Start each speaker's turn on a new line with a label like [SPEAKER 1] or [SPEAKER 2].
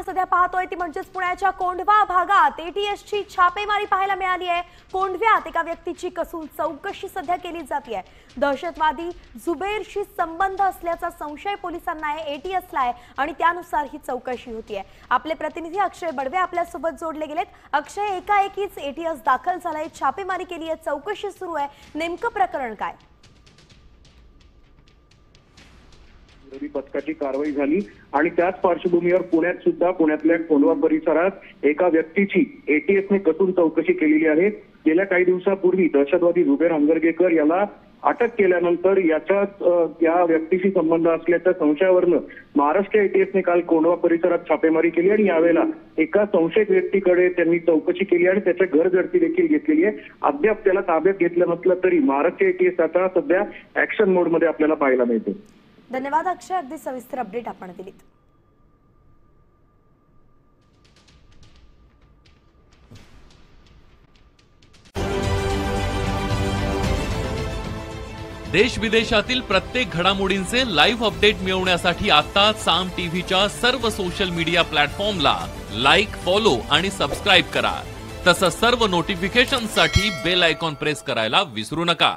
[SPEAKER 1] सध्या पाहतोय ती म्हणजेच पुण्याच्या कोंढवा भागात एटीएसची छापेमारी पाहायला मिळाली आहे। कोंढव्यात एका व्यक्तीची कसून चौकशी सध्या केली जाते आहे। दहशतवादी जुबेरशी संबंध असल्याचा संशय पोलिसांना आहे, एटीएसला आहे आणि त्यानुसार ही चौकशी होती आहे। आपले प्रतिनिधी अक्षय बडवे आपल्या सोबत जोडले गेलेत। अक्षय, एकाएकीच एटीएस दाखल झालाय, छापेमारी केली आहे, चौकशी सुरू आहे, नेमकं प्रकरण काय?
[SPEAKER 2] पथकाची कारवाई झाली आणि त्याच पार्श्वभूमीवर पुण्यात सुद्धा पुण्यातल्या कोंढवा परिसरात एका व्यक्तीची एटीएसने कसून चौकशी केलेली आहे। गेल्या काही दिवसापूर्वी दहशतवादी जुबेर हंगरगेकर याला अटक केल्यानंतर या व्यक्तीशी संबंध असल्याच्या संशयावरून महाराष्ट्र एटीएसने काल कोंढवा परिसरात छापेमारी केली आणि यावेळेला एका संशयित व्यक्तीकडे त्यांनी चौकशी केली आणि त्याच्या घरझडती देखील घेतलेली आहे। अद्याप त्याला ताब्यात घेतलं नसलं तरी महाराष्ट्र एटीएस आता सध्या ऍक्शन मोडमध्ये आपल्याला पाहायला मिळते।
[SPEAKER 1] धन्यवाद अक्षय, अगदी सविस्तर अपडेट आपण दिलीत।
[SPEAKER 3] देश विदेशातील प्रत्येक घडामोडींचे लाईव्ह अपडेट मिळवण्यासाठी आता साम टीव्हीच्या सर्व सोशल मीडिया प्लॅटफॉर्मला लाईक, फॉलो आणि सबस्क्राईब करा। तसंच सर्व नोटिफिकेशनसाठी बेल आयकॉन प्रेस करायला विसरू नका।